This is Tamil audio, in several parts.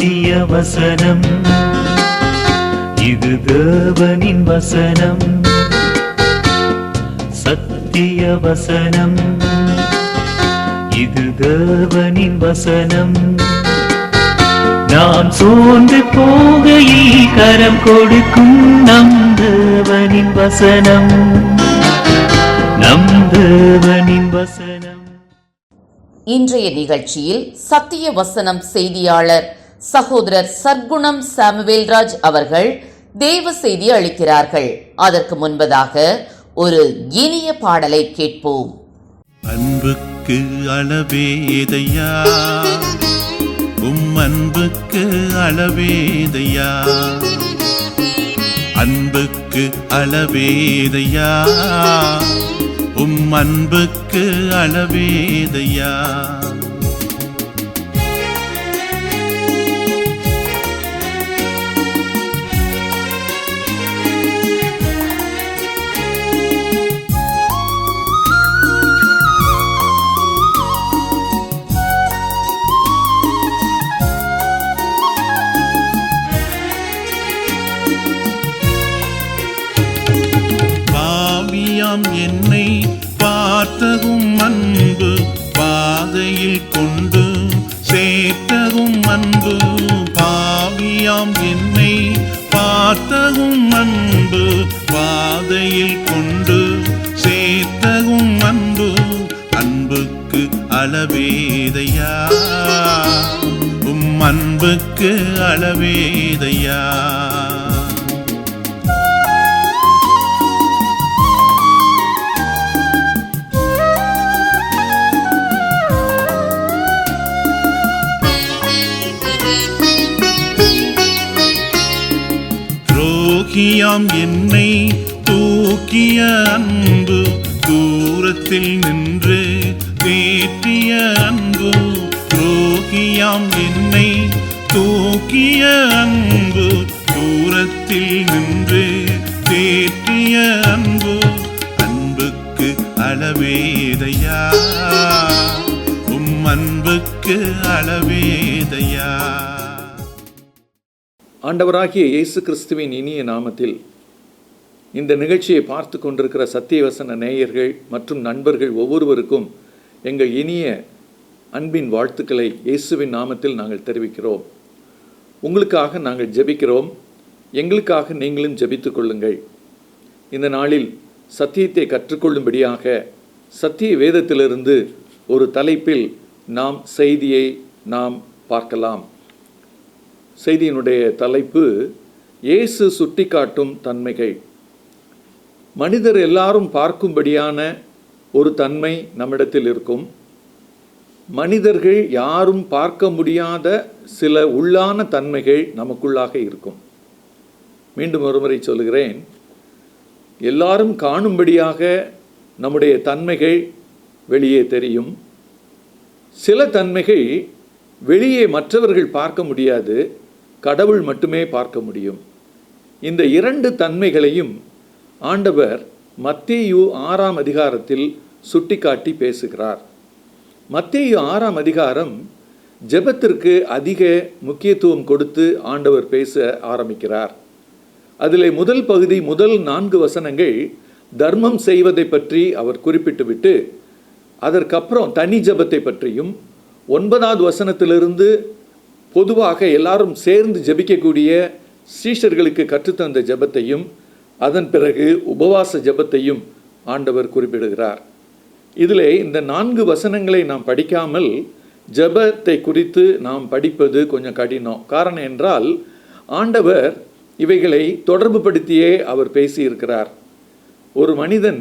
சத்திய வசனம், இது தேவனின் வசனம். சத்திய வசனம், இது தேவனின் வசனம். நாம் சோர்ந்து போகையில் கரம் கொடுக்கும் நம் தேவனின் வசனம், நம் தேவனின் வசனம். இன்றைய நிகழ்ச்சியில் சத்திய வசனம் செய்தியாளர் சகோதரர் சர்க்குணம் சாமுவேல்ராஜ் அவர்கள் தேவ செய்தி அளிக்கிறார்கள். அதற்கு முன்பதாக ஒரு இனிய பாடலை கேட்போம். அன்புக்கு அளவேதையா, அன்புக்கு அளவேதையா, அன்புக்கு அளவேதையா, அன்புக்கு அளவேதையா. என்னை பார்த்தகும் அன்பு, பாதையில் கொண்டு சேர்த்தகும் அன்பு. பாவியாம் என்னை பார்த்தகும் அன்பு, பாதையில் கொண்டு சேர்த்தகும் அன்பு. அன்புக்கு அளவேதையா, அன்புக்கு அளவேதையா. துரோகியாம் என்னை தூக்கிய அன்பு, தூரத்தில் நின்று தேற்றிய அன்பு. துரோகியாம் என்னை தூக்கிய அன்பு, தூரத்தில் நின்று தேற்றிய அன்பு. அன்புக்கு அளவேதையா, அன்புக்கு அளவேதையா. ஆண்டவராகிய இயேசு கிறிஸ்துவின் இனிய நாமத்தில் இந்த நிகழ்ச்சியை பார்த்து கொண்டிருக்கிற சத்தியவசன நேயர்கள் மற்றும் நண்பர்கள் ஒவ்வொருவருக்கும் எங்கள் இனிய அன்பின் வாழ்த்துக்களை இயேசுவின் நாமத்தில் நாங்கள் தெரிவிக்கிறோம். உங்களுக்காக நாங்கள் ஜெபிக்கிறோம், எங்களுக்காக நீங்களும் ஜெபித்துக் கொள்ளுங்கள். இந்த நாளில் சத்தியத்தை கற்றுக்கொள்ளும்படியாக சத்திய வேதத்திலிருந்து ஒரு தலைப்பில் நாம் செய்தியை பார்க்கலாம். செய்தியினுடைய தலைப்பு இயேசு சுட்டிக்காட்டும் தன்மைகள். மனிதர் எல்லாரும் பார்க்கும்படியான ஒரு தன்மை நம்மிடத்தில் இருக்கும். மனிதர்கள் யாரும் பார்க்க முடியாத சில உள்ளான தன்மைகள் நமக்குள்ளாக இருக்கும். மீண்டும் ஒருமுறை சொல்கிறேன், எல்லாரும் காணும்படியாக நம்முடைய தன்மைகள் வெளியே தெரியும். சில தன்மைகள் வெளியே மற்றவர்கள் பார்க்க முடியாது, கடவுள் மட்டுமே பார்க்க முடியும். இந்த இரண்டு தன்மைகளையும் ஆண்டவர் மத்தேயு 6ஆம் அதிகாரத்தில் சுட்டிக்காட்டி பேசுகிறார். மத்தேயு 6ஆம் அதிகாரம் ஜெபத்திற்கு அதிக முக்கியத்துவம் கொடுத்து ஆண்டவர் பேச ஆரம்பிக்கிறார். அதிலே முதல் பகுதி, முதல் 4 வசனங்கள் தர்மம் செய்வதை பற்றி அவர் குறிப்பிட்டுவிட்டு, அதற்கப்புறம் தனி ஜெபத்தை பற்றியும், 9வது வசனத்திலிருந்து பொதுவாக எல்லாரும் சேர்ந்து ஜெபிக்கக்கூடிய சீஷர்களுக்கு கற்றுத்தந்த ஜெபத்தையும், அதன் பிறகு உபவாச ஜெபத்தையும் ஆண்டவர் குறிப்பிடுகிறார். இதில் இந்த 4 வசனங்களை நாம் படிக்காமல் ஜெபத்தை குறித்து நாம் படிப்பது கொஞ்சம் கடினம். காரணம் என்றால் ஆண்டவர் இவைகளை தொடர்பு படுத்தியே அவர் பேசியிருக்கிறார். ஒரு மனிதன்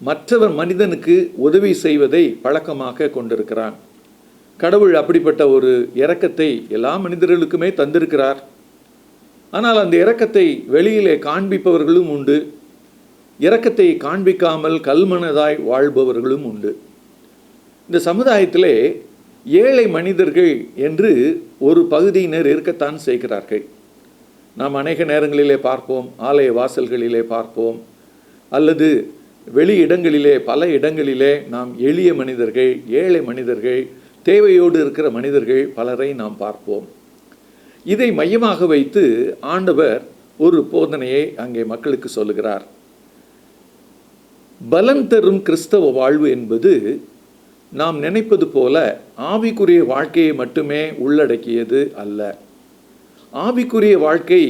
மற்றவர் மனிதனுக்கு உதவி செய்வதை பழக்கமாக கொண்டிருக்கிறான். கடவுள் அப்படிப்பட்ட ஒரு இரக்கத்தை எல்லா மனிதர்களுக்குமே தந்திருக்கிறார். ஆனால் அந்த இரக்கத்தை வெளியிலே காண்பிப்பவர்களும் உண்டு, இரக்கத்தை காண்பிக்காமல் கல்மனதாய் வாழ்பவர்களும் உண்டு. இந்த சமுதாயத்திலே ஏழை மனிதர்கள் என்று ஒரு பகுதியினர் இருக்கத்தான் செய்கிறார்கள். நாம் அநேக நேரங்களிலே பார்ப்போம், ஆலய வாசல்களிலே பார்ப்போம், அல்லது வெளி இடங்களிலே பல இடங்களிலே நாம் எளிய மனிதர்கள், ஏழை மனிதர்கள், தேவையோடு இருக்கிற மனிதர்கள் பலரை நாம் பார்ப்போம். இதை மையமாக வைத்து ஆண்டவர் ஒரு போதனையை அங்கே மக்களுக்கு சொல்லுகிறார். பலன் தரும் கிறிஸ்தவ வாழ்வு என்பது நாம் நினைப்பது போல ஆவிக்குரிய வாழ்க்கையை மட்டுமே உள்ளடக்கியது அல்ல. ஆவிக்குரிய வாழ்க்கை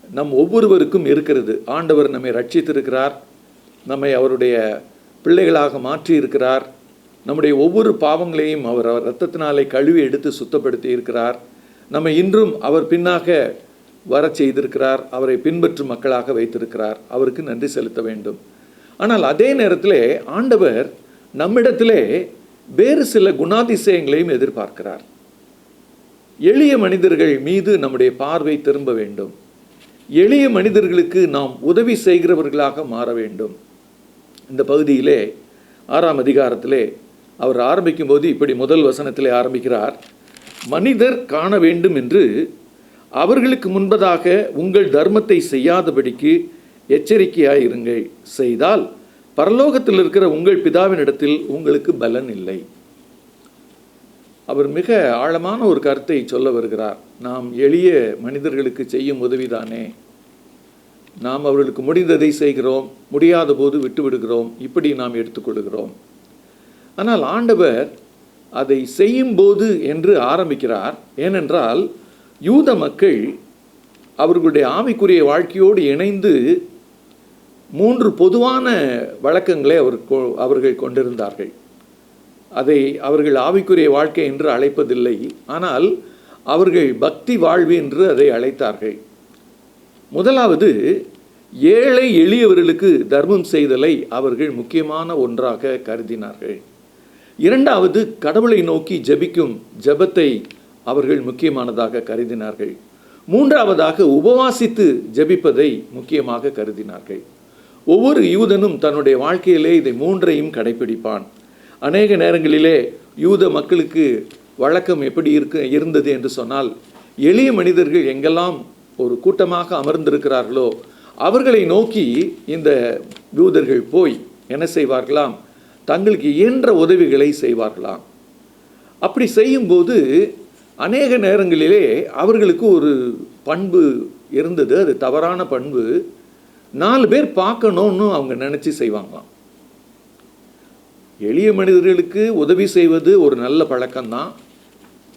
நம் ஒவ்வொருவருக்கும் இருக்கிறது. ஆண்டவர் நம்மை ரட்சித்திருக்கிறார், நம்மை அவருடைய பிள்ளைகளாக மாற்றி இருக்கிறார். நம்முடைய ஒவ்வொரு பாவங்களையும் அவர் இரத்தத்தினாலே கழுவி எடுத்து சுத்தப்படுத்தி இருக்கிறார். நம்மை இன்றும் அவர் பின்னாக வர செய்திருக்கிறார். அவரை பின்பற்றும் மக்களாக வைத்திருக்கிறார். அவருக்கு நன்றி செலுத்த வேண்டும். ஆனால் அதே நேரத்தில் ஆண்டவர் நம்மிடத்திலே வேறு சில குணாதிசயங்களையும் எதிர்பார்க்கிறார். எளிய மனிதர்கள் மீது நம்முடைய பார்வை திரும்ப வேண்டும். எளிய மனிதர்களுக்கு நாம் உதவி செய்கிறவர்களாக மாற வேண்டும். இந்த பகுதியிலே 6ஆம் அதிகாரத்திலே அவர் ஆரம்பிக்கும் போது இப்படி முதல் வசனத்திலே ஆரம்பிக்கிறார். மனிதர் காண வேண்டும் என்று அவர்களுக்கு முன்பதாக உங்கள் தர்மத்தை செய்யாதபடிக்கு எச்சரிக்கையாயிருங்கள். செய்தால் பரலோகத்தில் இருக்கிற உங்கள் பிதாவினிடத்தில் உங்களுக்கு பலன் இல்லை. அவர் மிக ஆழமான ஒரு கருத்தை சொல்ல வருகிறார். நாம் எளிய மனிதர்களுக்கு செய்யும் உதவிதானே, நாம் அவர்களுக்கு முடிந்ததை செய்கிறோம், முடியாத போது விட்டு விடுகிறோம், இப்படி நாம் எடுத்துக்கொள்கிறோம். ஆனால் ஆண்டவர் அதை செய்யும்போது என்று ஆரம்பிக்கிறார். ஏனென்றால் யூத மக்கள் அவர்களுடைய ஆவிக்குரிய வாழ்க்கையோடு இணைந்து 3 பொதுவான வழக்கங்களை அவர்கள் கொண்டிருந்தார்கள். அதை அவர்கள் ஆவிக்குரிய வாழ்க்கை என்று அழைப்பதில்லை, ஆனால் அவர்கள் பக்தி வாழ்வு என்று அதை அழைத்தார்கள். முதலாவது, ஏழை எளியவர்களுக்கு தர்மம் செய்தலை அவர்கள் முக்கியமான ஒன்றாக கருதினார்கள். இரண்டாவது, கடவுளை நோக்கி ஜெபிக்கும் ஜெபத்தை அவர்கள் முக்கியமானதாக கருதினார்கள். மூன்றாவதாக, உபவாசித்து ஜெபிப்பதை முக்கியமாக கருதினார்கள். ஒவ்வொரு யூதனும் தன்னுடைய வாழ்க்கையிலே இதை 3ஐயும் கடைபிடிப்பான். அநேக நேரங்களிலே யூத மக்களுக்கு வழக்கம் எப்படி இருந்தது என்று சொன்னால், எளிய மனிதர்கள் எங்கெல்லாம் ஒரு கூட்டமாக அமர்ந்திருக்கிறார்களோ அவர்களை நோக்கி இந்த யூதர்கள் போய் என்ன செய்வார்களாம், தங்களுக்கு இயன்ற உதவிகளை செய்வார்களாம். அப்படி செய்யும்போது அநேக நேரங்களிலே அவர்களுக்கு ஒரு பண்பு இருந்தது. அது தவறான பண்பு. 4 பேர் பார்க்கணும்னு அவங்க நினச்சி செய்வாங்களாம். எளிய மனிதர்களுக்கு உதவி செய்வது ஒரு நல்ல பழக்கம்தான்.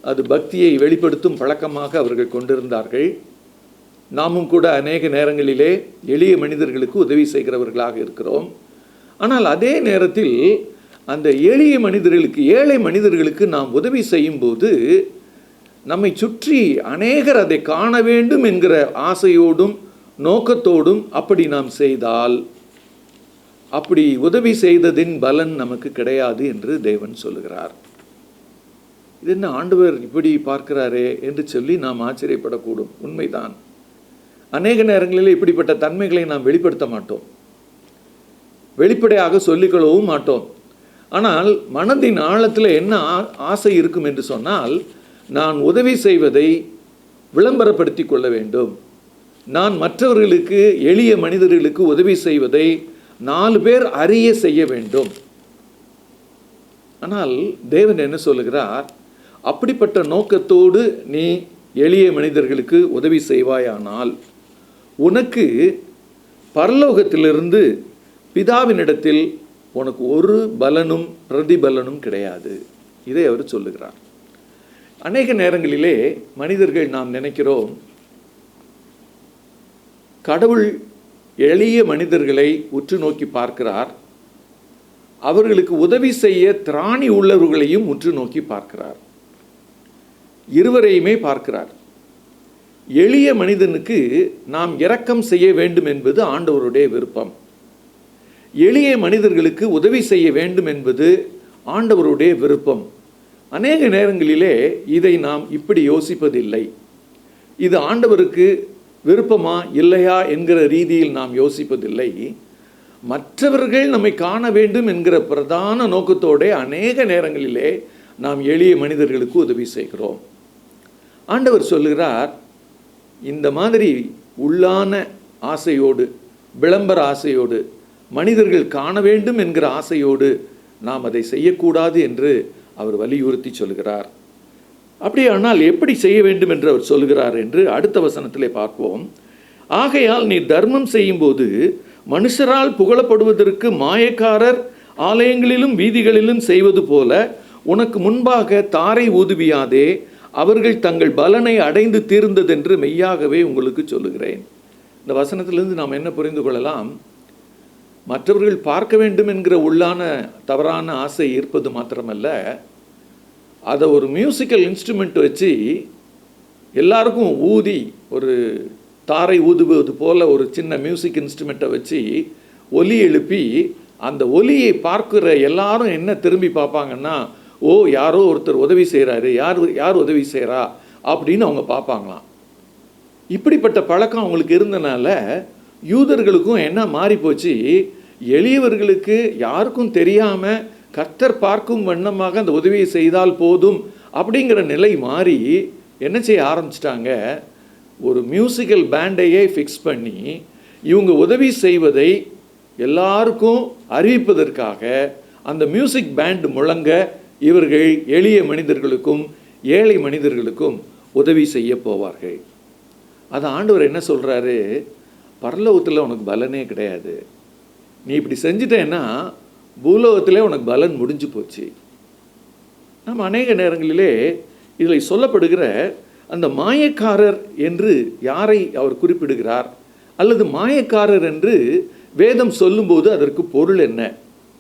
அது பக்தியை வெளிப்படுத்தும் பழக்கமாக அவர்கள் கொண்டிருந்தார்கள். நாமும் கூட அநேக நேரங்களிலே எளிய மனிதர்களுக்கு உதவி செய்கிறவர்களாக இருக்கிறோம். ஆனால் அதே நேரத்தில் அந்த எளிய மனிதர்களுக்கு, ஏழை மனிதர்களுக்கு நாம் உதவி செய்யும்போது நம்மை சுற்றி அநேகர் அதை காண வேண்டும் என்கிற ஆசையோடும் நோக்கத்தோடும் அப்படி நாம் செய்தால், அப்படி உதவி செய்ததின் பலன் நமக்கு கிடையாது என்று தேவன் சொல்லுகிறார். இது என்ன ஆண்டவர் இப்படி பார்க்கிறாரே என்று சொல்லி நாம் ஆச்சரியப்படக்கூடும். உண்மைதான். அநேக நேரங்களில் இப்படிப்பட்ட தன்மைகளை நாம் வெளிப்படுத்த மாட்டோம், வெளிப்படையாக சொல்லிக்கொள்ளவும் மாட்டோம். ஆனால் மனதின் ஆழத்தில் என்ன ஆசை இருக்கும் என்று சொன்னால், நான் உதவி செய்வதை விளம்பரப்படுத்தி கொள்ள வேண்டும், நான் மற்றவர்களுக்கு, எளிய மனிதர்களுக்கு உதவி செய்வதை 4 பேர் அறிய செய்ய வேண்டும். ஆனால் தேவன் என்ன சொல்லுகிறார், அப்படிப்பட்ட நோக்கத்தோடு நீ எளிய மனிதர்களுக்கு உதவி செய்வாயானால் உனக்கு பரலோகத்திலிருந்து பிதாவினிடத்தில் உனக்கு ஒரு பலனும் பிரதிபலனும் கிடையாது. இதை அவர் சொல்லுகிறார். அநேக நேரங்களிலே மனிதர்கள் நாம் நினைக்கிறோம், கடவுள் எளிய மனிதர்களை உற்று நோக்கி பார்க்கிறார், அவர்களுக்கு உதவி செய்ய திராணி உள்ளவர்களையும் உற்று நோக்கி பார்க்கிறார். இருவரையுமே பார்க்கிறார். எளிய மனிதனுக்கு நாம் இரக்கம் செய்ய வேண்டும் என்பது ஆண்டவருடைய விருப்பம். எளிய மனிதர்களுக்கு உதவி செய்ய வேண்டும் என்பது ஆண்டவருடைய விருப்பம். அநேக நேரங்களிலே இதை நாம் இப்படி யோசிப்பதில்லை. இது ஆண்டவருக்கு விருப்பமா இல்லையா என்கிற ரீதியில் நாம் யோசிப்பதில்லை. மற்றவர்கள் நம்மை காண வேண்டும் என்கிற பிரதான நோக்கத்தோடு அநேக நேரங்களிலே நாம் எளிய மனிதர்களுக்கு உதவி செய்கிறோம். ஆண்டவர் சொல்லுகிறார், இந்த மாதிரி உள்ளான ஆசையோடு, விளம்பர ஆசையோடு, மனிதர்கள் காண வேண்டும் என்கிற ஆசையோடு நாம் அதை செய்யக்கூடாது என்று அவர் வலியுறுத்தி சொல்கிறார். அப்படியானால் எப்படி செய்ய வேண்டும் என்று அவர் சொல்கிறார் என்று அடுத்த வசனத்திலே பார்ப்போம். ஆகையால் நீ தர்மம் செய்யும்போது மனுஷரால் புகழப்படுவதற்கு மாயக்காரர் ஆலயங்களிலும் வீதிகளிலும் செய்வது போல உனக்கு முன்பாக தாரை ஊதுவியாதே, அவர்கள் தங்கள் பலனை அடைந்து தீர்ந்ததென்று மெய்யாகவே உங்களுக்கு சொல்லுகிறேன். இந்த வசனத்திலிருந்து நாம் என்ன புரிந்து கொள்ளலாம்? மற்றவர்கள் பார்க்க வேண்டும் என்கிற உள்ளான தவறான ஆசை இருப்பது மாத்திரமல்ல, அதை ஒரு மியூசிக்கல் இன்ஸ்ட்ருமெண்ட் வச்சு எல்லாருக்கும் ஊதி, ஒரு தாரை ஊதுவது போல ஒரு சின்ன மியூசிக் இன்ஸ்ட்ருமெண்ட்டை வச்சு ஒலி எழுப்பி அந்த ஒலியை பார்க்குற எல்லாரும் என்ன திரும்பி பார்ப்பாங்கன்னா, ஓ யாரோ ஒருத்தர் உதவி செய்கிறாரு, யார் உதவி செய்கிறா அப்படின்னு அவங்க பார்ப்பாங்களாம். இப்படிப்பட்ட பழக்கம் அவங்களுக்கு இருந்தனால யூதர்களுக்கும் என்ன மாறி போச்சு, எளியவர்களுக்கு யாருக்கும் தெரியாமல் கர்த்தர் பார்க்கும் வண்ணமாக அந்த உதவியை செய்தால் போதும் அப்படிங்கிற நிலை மாறி என்ன செய்ய ஆரம்பிச்சிட்டாங்க, ஒரு மியூசிக்கல் பேண்டையே ஃபிக்ஸ் பண்ணி இவங்க உதவி செய்வதை எல்லாருக்கும் அறிவிப்பதற்காக அந்த மியூசிக் பேண்ட் முழங்க இவர்கள் எளிய மனிதர்களுக்கும் ஏழை மனிதர்களுக்கும் உதவி செய்ய போவார்கள். அது ஆண்டவர் என்ன சொல்கிறாரு, பரலோகத்தில் உனக்கு பலனே கிடையாது, நீ இப்படி செஞ்சிட்டேன்னா பூலோகத்திலே உனக்கு பலன் முடிஞ்சு போச்சு. நம்ம அநேக நேரங்களிலே இதில் சொல்லப்படுகிற அந்த மாயக்காரர் என்று யாரை அவர் குறிப்பிடுகிறார், அல்லது மாயக்காரர் என்று வேதம் சொல்லும்போது அதற்கு பொருள் என்ன?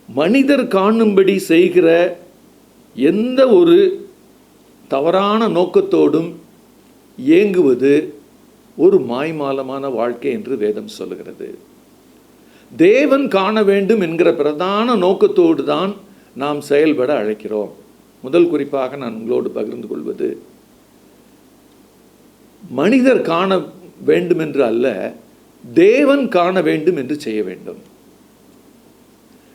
மனிதர் காணும்படி செய்கிற எந்த ஒரு தவறான நோக்கத்தோடும் ஏங்குவது ஒரு மாய்மாலமான வாழ்க்கை என்று வேதம் சொல்லுகிறது. தேவன் காண வேண்டும் என்கிற பிரதான நோக்கத்தோடு தான் நாம் செயல்பட அழைக்கிறோம். முதல் குறிப்பாக நான் உங்களோடு பகிர்ந்து கொள்வது, மனிதர் காண வேண்டும் என்று அல்ல, தேவன் காண வேண்டும் என்று செய்ய வேண்டும்.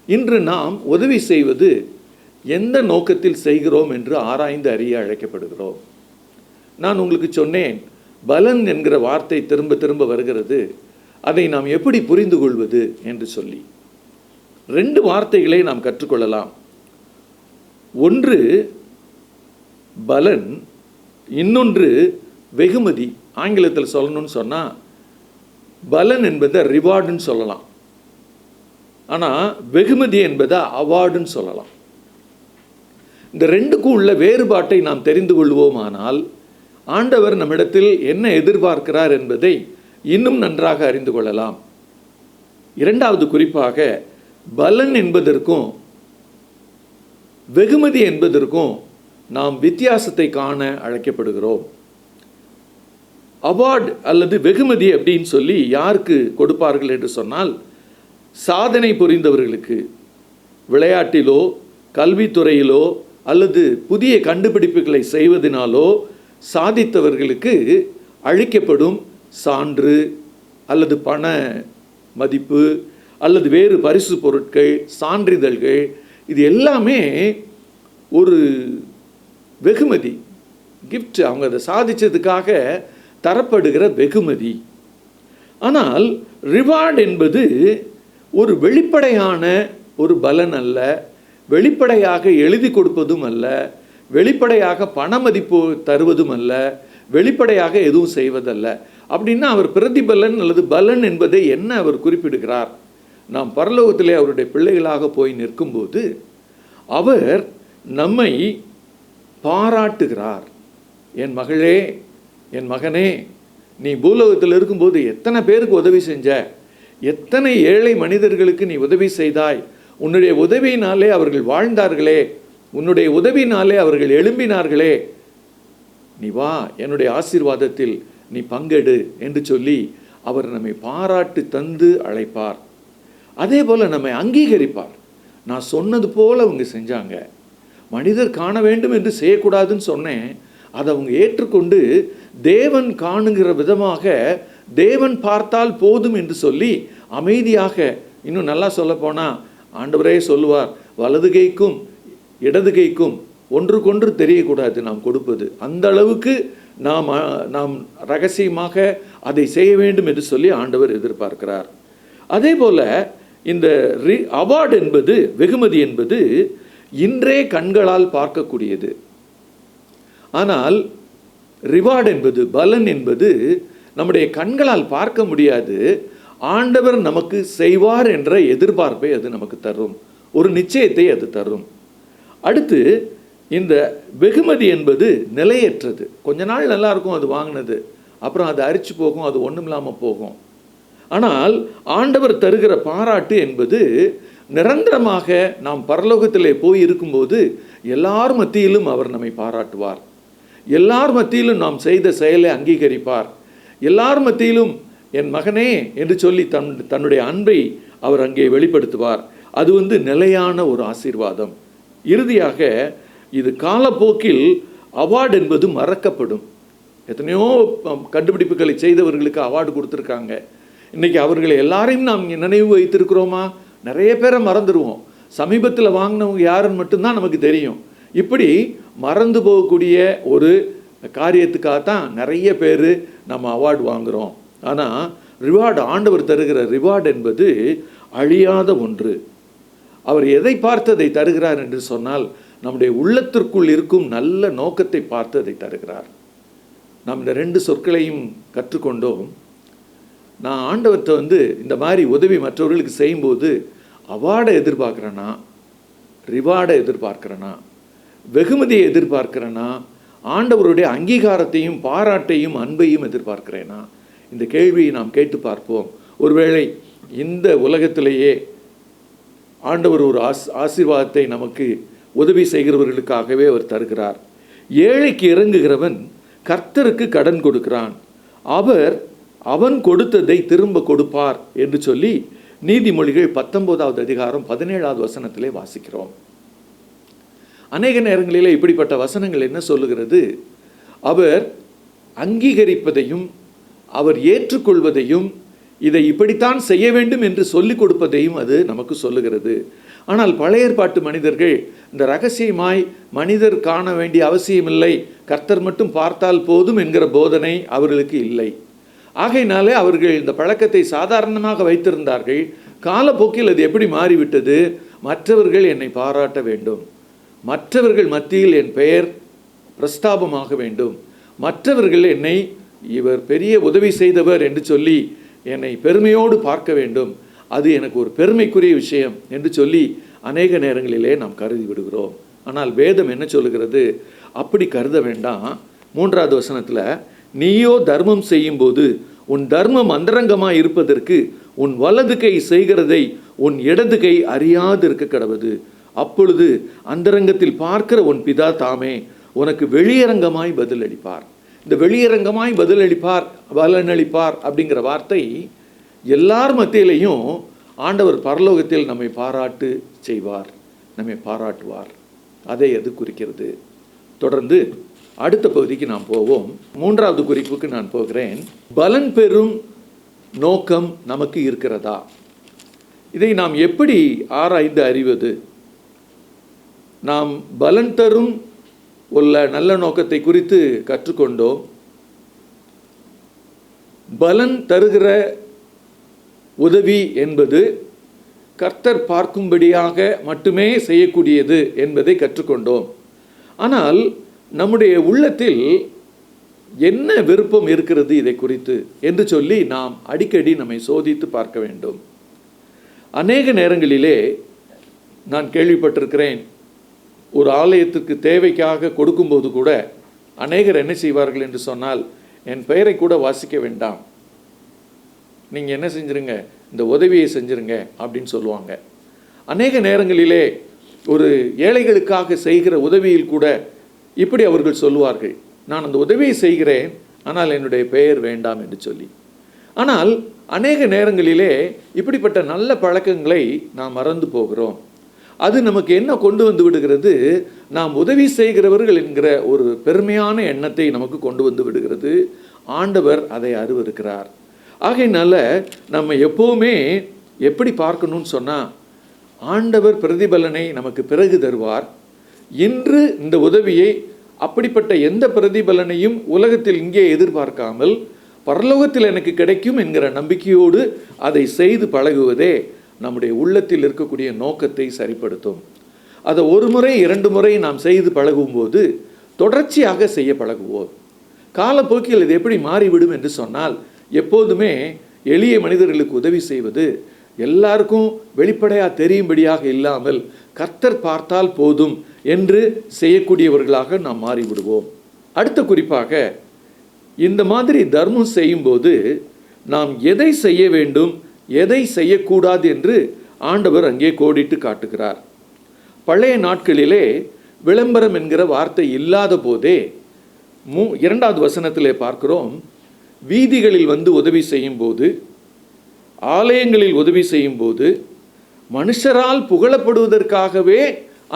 இன்று நாம் உதவி செய்வது எந்த நோக்கத்தில் செய்கிறோம் என்று ஆராய்ந்து அறிய அழைக்கப்படுகிறோம். நான் உங்களுக்கு சொன்னேன், பலன் என்கிற வார்த்தை திரும்ப திரும்ப வருகிறது. அதை நாம் எப்படி புரிந்து கொள்வது என்று சொல்லி 2 வார்த்தைகளை நாம் கற்றுக்கொள்ளலாம். ஒன்று பலன், இன்னொன்று வெகுமதி. ஆங்கிலத்தில் சொல்லணும்னு சொன்னால் பலன் என்பதை ரிவார்டுன்னு சொல்லலாம், ஆனால் வெகுமதி என்பதை அவார்டுன்னு சொல்லலாம். இந்த 2க்கும் உள்ள வேறுபாட்டை நாம் தெரிந்து கொள்வோமானால் ஆண்டவர் நம்மிடத்தில் என்ன எதிர்பார்க்கிறார் என்பதை இன்னும் நன்றாக அறிந்து கொள்ளலாம். 2வது குறிப்பாக பலன் என்பதற்கும் வெகுமதி என்பதற்கும் நாம் வித்தியாசத்தை காண அழைக்கப்படுகிறோம். அவார்டு அல்லது வெகுமதி அப்படின்னு சொல்லி யாருக்கு கொடுப்பார்கள் என்று சொன்னால், சாதனை புரிந்தவர்களுக்கு, விளையாட்டிலோ கல்வித்துறையிலோ அல்லது புதிய கண்டுபிடிப்புகளை செய்வதனாலோ சாதித்தவர்களுக்கு அளிக்கப்படும் சான்று அல்லது பண மதிப்பு அல்லது வேறு பரிசு பொருட்கள், சான்றிதழ்கள், இது எல்லாமே ஒரு வெகுமதி, கிஃப்ட். அவங்க அதை சாதித்ததுக்காக தரப்படுகிற வெகுமதி. ஆனால் ரிவார்டு என்பது ஒரு வெளிப்படையான ஒரு பலன் அல்ல, வெளிப்படையாக எழுதி கொடுப்பதும் அல்ல, வெளிப்படையாக பண மதிப்பு தருவதும் அல்ல, வெளிப்படையாக எதுவும் செய்வதல்ல. அப்படின்னா அவர் பிரதிபலன் அல்லது பலன் என்பதை என்ன அவர் குறிப்பிடுகிறார்? நாம் பரலோகத்திலே அவருடைய பிள்ளைகளாக போய் நிற்கும்போது அவர் நம்மை பாராட்டுகிறார். என் மகளே, என் மகனே, நீ பூலோகத்தில் இருக்கும்போது எத்தனை பேருக்கு உதவி செஞ்ச, எத்தனை ஏழை மனிதர்களுக்கு நீ உதவி செய்தாய், உன்னுடைய உதவியினாலே அவர்கள் வாழ்ந்தார்களே, உன்னுடைய உதவினாலே அவர்கள் எழும்பினார்களே, நீ வா, என்னுடைய ஆசீர்வாதத்தில் நீ பங்கெடு என்று சொல்லி அவர் நம்மை பாராட்டு தந்து அழைப்பார். அதே போல் நம்மை அங்கீகரிப்பார். நான் சொன்னது போல் அவங்க செஞ்சாங்க, மனிதர் காண வேண்டும் என்று செய்யக்கூடாதுன்னு சொன்னேன், அதை அவங்க ஏற்றுக்கொண்டு தேவன் காணுகிற விதமாக தேவன் பார்த்தால் போதும் என்று சொல்லி அமைதியாக, இன்னும் நல்லா சொல்லப்போனால் ஆண்டவரே சொல்லுவார், வலது கைக்கும் இடது கைக்கும் ஒன்றுக்கொன்று தெரியக்கூடாது நாம் கொடுப்பது, அந்த அளவுக்கு நாம் ரகசியமாக அதை செய்ய வேண்டும் என்று சொல்லி ஆண்டவர் எதிர்பார்க்கிறார். அதே போல் இந்த அவார்டு என்பது, வெகுமதி என்பது இன்றே கண்களால் பார்க்கக்கூடியது. ஆனால் ரிவார்டு என்பது, பலன் என்பது நம்முடைய கண்களால் பார்க்க முடியாது. ஆண்டவர் நமக்கு செய்வார் என்ற எதிர்பார்ப்பை அது நமக்கு தரும், ஒரு நிச்சயத்தை அது தரும். அடுத்து இந்த வெகுமதி என்பது நிலையற்றது. கொஞ்ச நாள் நல்லா இருக்கும் அது வாங்கினது, அப்புறம் அது அரிச்சு போகும், அது ஒன்றும் இல்லாமல் போகும். ஆனால் ஆண்டவர் தருகிற பாராட்டு என்பது நிரந்தரமாக நாம் பரலோகத்திலே போய் இருக்கும்போது எல்லார் மத்தியிலும் அவர் நம்மை பாராட்டுவார், எல்லார் மத்தியிலும் நாம் செய்த செயலை அங்கீகரிப்பார், எல்லார் மத்தியிலும் என் மகனே என்று சொல்லி தன்னுடைய அன்பை அவர் அங்கே வெளிப்படுத்துவார். அது நிலையான ஒரு ஆசீர்வாதம். இறுதியாக இது காலப்போக்கில் அவார்டு என்பது மறக்கப்படும். எத்தனையோ கண்டுபிடிப்புகளை செய்தவர்களுக்கு அவார்டு கொடுத்துருக்காங்க. இன்றைக்கி அவர்களை எல்லாரையும் நாம் நினைவு வைத்திருக்கிறோமா? நிறைய பேரை மறந்துடுவோம். சமீபத்தில் வாங்கினவங்க யாருன்னு மட்டும்தான் நமக்கு தெரியும். இப்படி மறந்து போகக்கூடிய ஒரு காரியத்துக்காகத்தான் நிறைய பேர் நம்ம அவார்டு வாங்குகிறோம். ஆனால் ரிவார்டு, ஆண்டவர் தருகிற ரிவார்டு என்பது அழியாத ஒன்று. அவர் எதை பார்த்து அதை தருகிறார் என்று சொன்னால், நம்முடைய உள்ளத்திற்குள் இருக்கும் நல்ல நோக்கத்தை பார்த்து அதை தருகிறார். நாம் இந்த 2 சொற்களையும் கற்றுக்கொண்டோம். நான் ஆண்டவர்கிட்ட இந்த மாதிரி உதவி மற்றவர்களுக்கு செய்யும்போது அவார்டை எதிர்பார்க்குறேன்னா, ரிவார்டை எதிர்பார்க்குறேன்னா, வெகுமதியை எதிர்பார்க்குறேன்னா, ஆண்டவருடைய அங்கீகாரத்தையும் பாராட்டையும் அன்பையும் எதிர்பார்க்கிறேனா? இந்த கேள்வியை நாம் கேட்டு பார்ப்போம். ஒருவேளை இந்த உலகத்திலேயே ஆண்டவர் ஒரு ஆசீர்வாதத்தை நமக்கு உதவி செய்கிறவர்களுக்காகவே அவர் தருகிறார். ஏழைக்கு இறங்குகிறவன் கர்த்தருக்கு கடன் கொடுக்கிறான், அவன் கொடுத்ததை திரும்ப கொடுப்பார் என்று சொல்லி நீதிமொழிகள் 19வது அதிகாரம் 17வது வசனத்திலே வாசிக்கிறோம். அநேக நேரங்களிலே இப்படிப்பட்ட வசனங்கள் என்ன சொல்லுகிறது? அவர் அங்கீகரிப்பதையும் அவர் ஏற்றுக்கொள்வதையும் இதை இப்படித்தான் செய்ய வேண்டும் என்று சொல்லிக் கொடுப்பதையும் அது நமக்கு சொல்லுகிறது. ஆனால் பழைய ஏற்பாட்டு மனிதர்கள் இந்த ரகசியமாய் மனிதர் காண வேண்டிய அவசியமில்லை, கர்த்தர் மட்டும் பார்த்தால் போதும் என்கிற போதனை அவர்களுக்கு இல்லை. ஆகையினாலே அவர்கள் இந்த பழக்கத்தை சாதாரணமாக வைத்திருந்தார்கள். காலப்போக்கில் அது எப்படி மாறிவிட்டது? மற்றவர்கள் என்னை பாராட்ட வேண்டும், மற்றவர்கள் மத்தியில் என் பெயர் பிரஸ்தாபமாக வேண்டும், மற்றவர்கள் என்னை இவர் பெரிய உதவி செய்தவர் என்று சொல்லி என்னை பெருமையோடு பார்க்க வேண்டும், அது எனக்கு ஒரு பெருமைக்குரிய விஷயம் என்று சொல்லி அநேக நேரங்களிலே நாம் கருதி விடுகிறோம். ஆனால் வேதம் என்ன சொல்லுகிறது? அப்படி கருத வேண்டாம். 3வது வசனத்தில், நீயோ தர்மம் செய்யும்போது உன் தர்மம் அந்தரங்கமாய் இருப்பதற்கு உன் வலது கை செய்கிறதை உன் இடது கை அறியாது இருக்க கடவது. அப்பொழுது அந்தரங்கத்தில் பார்க்கிற உன் பிதா தாமே உனக்கு வெளியரங்கமாய் பதிலளிப்பார். இந்த வெளியரங்கமாய் பலனளிப்பார் அப்படிங்கிற வார்த்தை எல்லார் மத்தியிலையும் ஆண்டவர் பரலோகத்தில் நம்மை பாராட்டு செய்வார், நம்மை பாராட்டுவார். அதை அது குறிக்கிறது. தொடர்ந்து அடுத்த பகுதிக்கு நாம் போவோம். 3வது குறிப்புக்கு நான் போகிறேன். பலன் பெறும் நோக்கம் நமக்கு இருக்கிறதா? இதை நாம் எப்படி ஆராய்ந்து அறிவது? நாம் பலன் தரும் உள்ள நல்ல நோக்கத்தை குறித்து கற்றுக்கொண்டோம். பலன் தருகிற உதவி என்பது கர்த்தர் பார்க்கும்படியாக மட்டுமே செய்யக்கூடியது என்பதை கற்றுக்கொண்டோம். ஆனால் நம்முடைய உள்ளத்தில் என்ன விருப்பம் இருக்கிறது இதை குறித்து என்று சொல்லி நாம் அடிக்கடி நம்மை சோதித்து பார்க்க வேண்டும். அநேக நேரங்களிலே நான் கேள்விப்பட்டிருக்கிறேன், ஒரு ஆலயத்துக்கு தேவைக்காக கொடுக்கும்போது கூட அநேகர் என்ன செய்வார்கள் என்று சொன்னால், என் பெயரை கூட வாசிக்க வேண்டாம், நீங்கள் என்ன செஞ்சுருங்க, இந்த உதவியை செஞ்சுருங்க அப்படின்னு சொல்லுவாங்க. அநேக நேரங்களிலே ஒரு ஏழைகளுக்காக செய்கிற உதவியில் கூட இப்படி அவர்கள் சொல்லுவார்கள், நான் அந்த உதவியை செய்கிறேன், ஆனால் என்னுடைய பெயர் வேண்டாம் என்று சொல்லி. ஆனால் அநேக நேரங்களிலே இப்படிப்பட்ட நல்ல பழக்கங்களை நாம் மறந்து போகிறோம். அது நமக்கு என்ன கொண்டு வந்து விடுகிறது? நாம் உதவி செய்கிறவர்கள் என்கிற ஒரு பெருமையான எண்ணத்தை நமக்கு கொண்டு வந்து விடுகிறது. ஆண்டவர் அதை அருவருக்கிறார். ஆகையினால நம்ம எப்போவுமே எப்படி பார்க்கணும்னு சொன்னால், ஆண்டவர் பிரதிபலனை நமக்கு பிறகு தருவார். இன்று இந்த உதவியை அப்படிப்பட்ட எந்த பிரதிபலனையும் உலகத்தில் இங்கே எதிர்பார்க்காமல் பரலோகத்தில் எனக்கு கிடைக்கும் என்கிற நம்பிக்கையோடு அதை செய்து பழகுவதே நம்முடைய உள்ளத்தில் இருக்கக்கூடிய நோக்கத்தை சரிப்படுத்தும். அதை 1 முறை 2 முறை நாம் செய்து பழகும்போது தொடர்ச்சியாக செய்ய பழகுவோம். காலப்போக்கில் இது எப்படி மாறிவிடும் என்று சொன்னால், எப்போதுமே எளிய மனிதர்களுக்கு உதவி செய்வது எல்லாருக்கும் வெளிப்படையாக தெரியும்படியாக இல்லாமல் கர்த்தர் பார்த்தால் போதும் என்று செய்யக்கூடியவர்களாக நாம் மாறிவிடுவோம். அடுத்த குறிப்பாக, இந்த மாதிரி தர்மம் செய்யும்போது நாம் எதை செய்ய வேண்டும், எதை செய்யக்கூடாது என்று ஆண்டவர் அங்கே கோடிட்டு காட்டுகிறார். பழைய நாட்களிலே விளம்பரம் என்கிற வார்த்தை இல்லாத போதே 2வது வசனத்திலே பார்க்கிறோம், வீதிகளில் வந்து உதவி செய்யும்போது, ஆலயங்களில் உதவி செய்யும்போது, மனுஷரால் புகழப்படுவதற்காகவே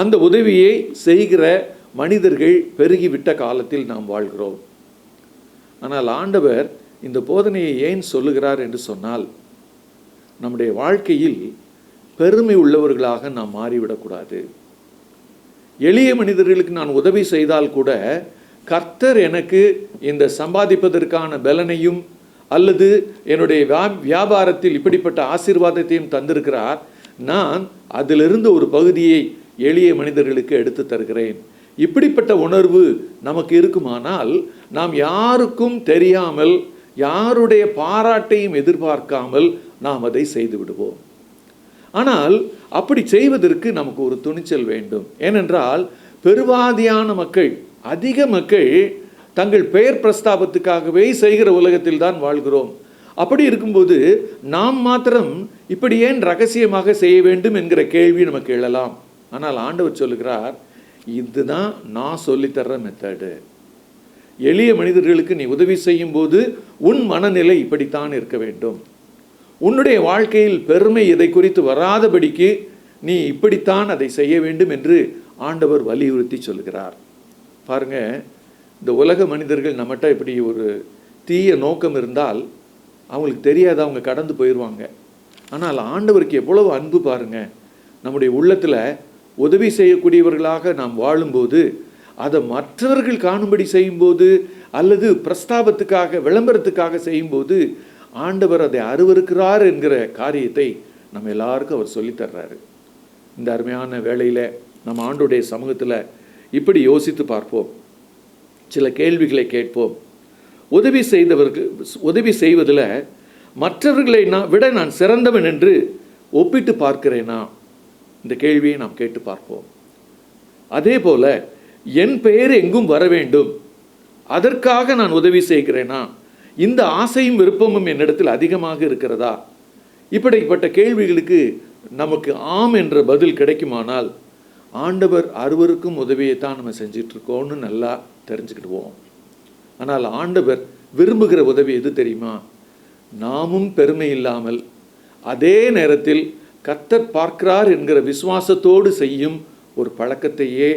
அந்த உதவியை செய்கிற மனிதர்கள் பெருகிவிட்ட காலத்தில் நாம் வாழ்கிறோம். ஆனால் ஆண்டவர் இந்த போதனையை ஏன் சொல்லுகிறார் என்று சொன்னால், நம்முடைய வாழ்க்கையில் பெருமை உள்ளவர்களாக நாம் மாறிவிடக்கூடாது. எளிய மனிதர்களுக்கு நான் உதவி செய்தால் கூட கர்த்தர் எனக்கு இந்த சம்பாதிப்பதற்கான பலனையும் அல்லது என்னுடைய வியாபாரத்தில் இப்படிப்பட்ட ஆசீர்வாதத்தையும் தந்திருக்கிறார். நான் அதிலிருந்து ஒரு பகுதியை எளிய மனிதர்களுக்கு எடுத்து தருகிறேன். இப்படிப்பட்ட உணர்வு நமக்கு இருக்குமானால் நாம் யாருக்கும் தெரியாமல், யாருடைய பாராட்டையும் எதிர்பார்க்காமல் நாம் அதை செய்து விடுவோம். ஆனால் அப்படி செய்வதற்கு நமக்கு ஒரு துணிச்சல் வேண்டும். ஏனென்றால் பெருவாதியான மக்கள், அதிக மக்கள் தங்கள் பெயர் பிரஸ்தாபத்துக்காகவே செய்கிற உலகத்தில் தான் வாழ்கிறோம். அப்படி இருக்கும்போது நாம் மாத்திரம் இப்படி ஏன் ரகசியமாக செய்ய வேண்டும் என்கிற கேள்வி நமக்கு எழலாம். ஆனால் ஆண்டவர் சொல்லுகிறார், இதுதான் நான் சொல்லித்தர்ற மெத்தடு. எளிய மனிதர்களுக்கு நீ உதவி செய்யும் போது உன் மனநிலை இப்படித்தான் இருக்க வேண்டும். உன்னுடைய வாழ்க்கையில் பெருமை இதை குறித்து வராதபடிக்கு நீ இப்படித்தான் அதை செய்ய வேண்டும் என்று ஆண்டவர் வலியுறுத்தி சொல்கிறார். பாருங்க, இந்த உலக மனிதர்கள் நம்மகிட்ட இப்படி ஒரு தீய நோக்கம் இருந்தால் அவங்களுக்கு தெரியாது, அவங்க கடந்து போயிடுவாங்க. ஆனால் ஆண்டவருக்கு எவ்வளவு அன்பு பாருங்க. நம்முடைய உள்ளத்தில் உதவி செய்யக்கூடியவர்களாக நாம் வாழும்போது, அதை மற்றவர்கள் காணும்படி செய்யும்போது அல்லது பிரஸ்தாபத்துக்காக விளம்பரத்துக்காக செய்யும்போது ஆண்டவர் அதை அருவருக்கிறார் என்கிற காரியத்தை நம்ம எல்லாருக்கும் அவர் சொல்லித்தர்றாரு. இந்த அருமையான வேளையில் நம்ம ஆண்டுடைய சமூகத்தில் இப்படி யோசித்து பார்ப்போம், சில கேள்விகளை கேட்போம். உதவி செய்வதில் மற்றவர்களை விட நான் சிறந்தவன் என்று ஒப்பிட்டு பார்க்கிறேனா? இந்த கேள்வியை நாம் கேட்டு பார்ப்போம். அதே போல என் பெயர் எங்கும் வர வேண்டும், அதற்காக நான் உதவி செய்கிறேனா? இந்த ஆசையும் விருப்பமும் என்னிடத்தில் அதிகமாக இருக்கிறதா? இப்படிப்பட்ட கேள்விகளுக்கு நமக்கு ஆம் என்ற பதில் கிடைக்குமானால் ஆண்டவர் அருவருக்கும் உதவியைத்தான் நம்ம செஞ்சிட்ருக்கோன்னு நல்லா தெரிஞ்சுக்கிடுவோம். ஆனால் ஆண்டவர் விரும்புகிற உதவி எது தெரியுமா? நாமும் பெருமை இல்லாமல் அதே நேரத்தில் கர்த்தர் பார்க்கிறார் என்கிற விசுவாசத்தோடு செய்யும் ஒரு பழக்கத்தையே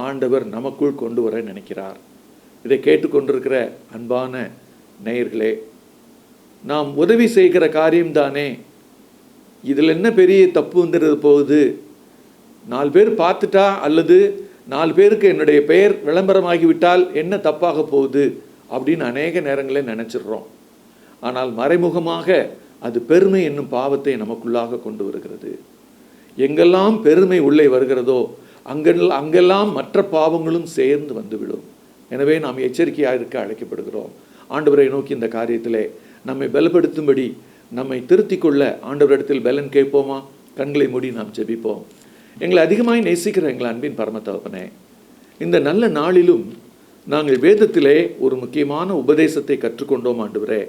ஆண்டவர் நமக்குள் கொண்டு வர நினைக்கிறார். இதை கேட்டுக்கொண்டிருக்கிற அன்பான நேயர்களே, நாம் உதவி செய்கிற காரியம்தானே, இதில் என்ன பெரிய தப்பு வந்துடுறது போகுது? 4 பேர் பார்த்துட்டா அல்லது 4 பேருக்கு என்னுடைய பெயர் விளம்பரமாகிவிட்டால் என்ன தப்பாக போகுது அப்படின்னு அநேக நேரங்களில் நினச்சிடுறோம். ஆனால் மறைமுகமாக அது பெருமை என்னும் பாவத்தை நமக்குள்ளாக கொண்டு வருகிறது. எங்கெல்லாம் பெருமை உள்ளே வருகிறதோ அங்கெல்லாம் மற்ற பாவங்களும் சேர்ந்து வந்துவிடும். எனவே நாம் எச்சரிக்கையாக இருக்க அழைக்கப்படுகிறோம். ஆண்டவரை நோக்கி இந்த காரியத்திலே நம்மை பலப்படுத்தும்படி, நம்மை திருத்திக் கொள்ள ஆண்டவரிடத்தில் பலன் கேட்போமா? கண்களை மூடி நாம் ஜெபிப்போம். எங்களை அதிகமாய் நேசிக்கிற எங்கள் அன்பின் பரம தகப்பனே, இந்த நல்ல நாளிலும் நாங்கள் வேதத்திலே ஒரு முக்கியமான உபதேசத்தை கற்றுக்கொண்டோம். ஆண்டவரே,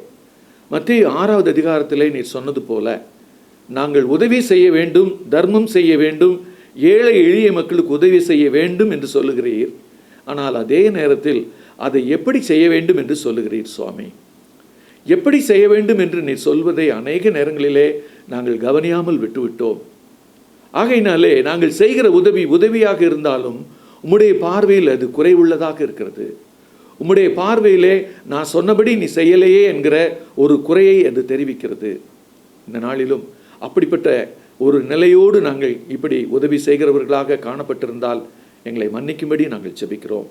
மத்தேயு 6வது அதிகாரத்திலே நீர் சொன்னது போல நாங்கள் உதவி செய்ய வேண்டும், தர்மம் செய்ய வேண்டும், ஏழை எளிய மக்களுக்கு உதவி செய்ய வேண்டும் என்று சொல்லுகிறீர். ஆனால் அதே நேரத்தில் அதை எப்படி செய்ய வேண்டும் என்று சொல்லுகிறீர் சுவாமி. எப்படி செய்ய வேண்டும் என்று நீர் சொல்வதை அநேக நேரங்களிலே நாங்கள் கவனியாமல் விட்டுவிட்டோம். ஆகையினாலே நாங்கள் செய்கிற உதவியாக இருந்தாலும் உம்முடைய பார்வையில் அது குறைவுள்ளதாக இருக்கிறது. உம்முடைய பார்வையிலே நான் சொன்னபடி நீ செய்யலையே என்கிற ஒரு குறையை அது தெரிவிக்கிறது. இந்த நாளிலும் அப்படிப்பட்ட ஒரு நிலையோடு நாங்கள் இப்படி உதவி செய்கிறவர்களாக காணப்பட்டிருந்தால் எங்களை மன்னிக்கும்படி நாங்கள் ஜெபிக்கிறோம்.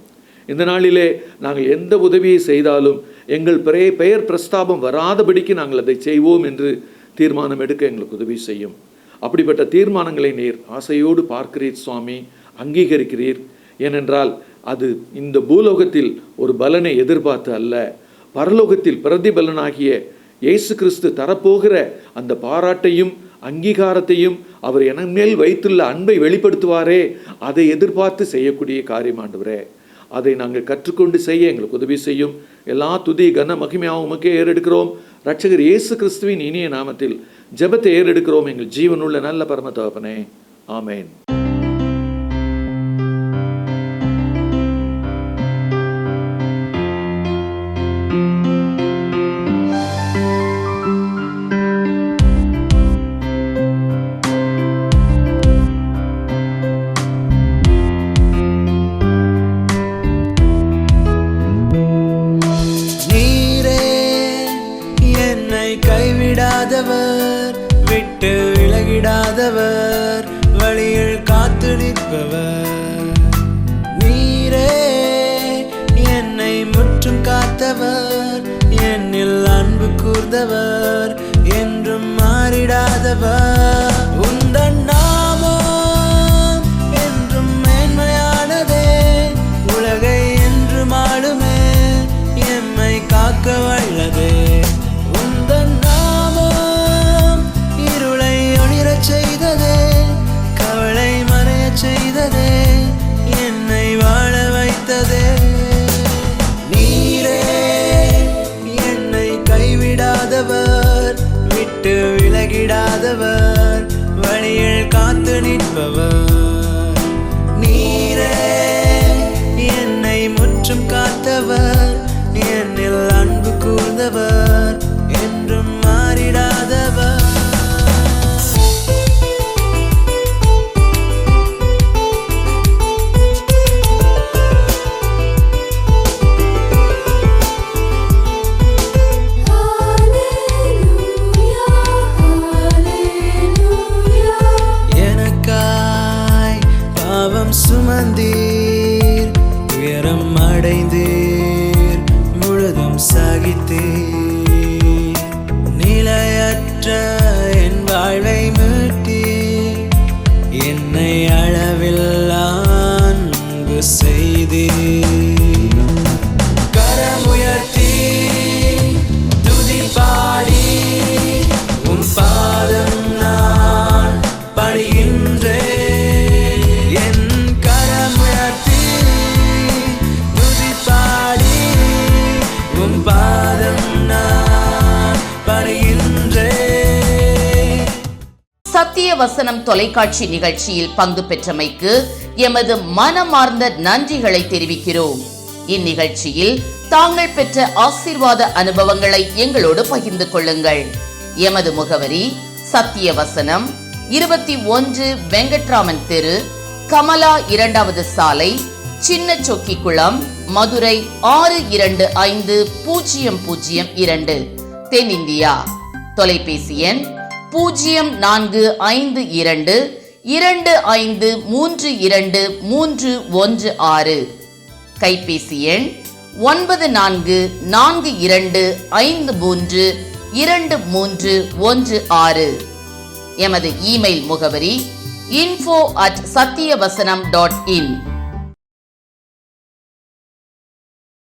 இந்த நாளிலே நாங்கள் எந்த உதவியை செய்தாலும் எங்கள் பெயர் பிரஸ்தாபம் வராதபடிக்கு நாங்கள் அதை செய்வோம் என்று தீர்மானம் எடுக்க எங்களுக்கு உதவி செய்யும். அப்படிப்பட்ட தீர்மானங்களை நீர் ஆசையோடு பார்க்கிறீர் சுவாமி, அங்கீகரிக்கிறீர். ஏனென்றால் அது இந்த பூலோகத்தில் ஒரு பலனை எதிர்பார்த்து அல்ல, பரலோகத்தில் பிரதிபலனாகிய இயேசு கிறிஸ்து தரப்போகிற அந்த பாராட்டையும் அங்கீகாரத்தையும் அவர் என மேல் வைத்துள்ள அன்பை வெளிப்படுத்துவாரே, அதை எதிர்பார்த்து செய்யக்கூடிய காரியம் ஆண்டவரே. அதை நாங்கள் கற்றுக்கொண்டு செய்ய எங்களுக்கு உதவி செய்யும். எல்லா துதி கன மகிமையாகவும் உமக்கே ஏறெடுக்கிறோம். இரட்சகர் இயேசு கிறிஸ்துவின் இனிய நாமத்தில் ஜெபத்தை ஏறெடுக்கிறோம் எங்கள் ஜீவனுள்ள நல்ல பரம தகப்பனே, ஆமேன். கைவிடாதவர், விட்டு விலகிடாதவர், வழியில் காத்து நிற்பவர். நீரே என்னை முற்றும் காத்தவர், என்னில் அன்பு கூர்ந்தவர், என்றும் மாறிடாதவர். உந்தன் நாமம் என்றும் மேன்மையானதே, உலகை என்றும் ஆளுமே, எம்மை காக்க வல்லதே. செய்ததே கவலை மறைய செய்ததே, என்னை வாழ வைத்ததே. நீரே என்னை கைவிடாதவர், விட்டு விலகிடாதவர், வழியில் காத்து நிற்பவர். நீரே என்னை முற்றும் காத்தவர், என்னில் அன்பு கூர்ந்தவர், என்றும் மாறிடாதவர். சுமந்தீர், உயரம் அடைந்தீர், முழுதும் சகித்தீர், நிலையற்ற என் வாழ்வை மீட்டீர், என்னை அளவில்லா அன்பு செய்தீர். கரமுயர்த்தி துதி பாடி உம் பாதம் நான் பணிகின்றேன். சத்திய வசனம் தொலைக்காட்சி நிகழ்ச்சியில் பங்கு பெற்றமைக்கு எமது மனமார்ந்த நன்றிகளை தெரிவிக்கிறோம். இந்நிகழ்ச்சியில் தாங்கள் பெற்ற ஆசீர்வாத அனுபவங்களை எங்களோடு பகிர்ந்து கொள்ளுங்கள். எமது முகவரி சத்திய வசனம், 21 வெங்கட்ராமன் தெரு, கமலா 2வது சாலை, சின்ன சொக்கிக்குளம், மதுரை 625002, தென்னிந்தியா. தொலைபேசி எண் 0422532316. கைபேசி எண் 9452532316. எமது இமெயில் முகவரி info@satyavasanam.in.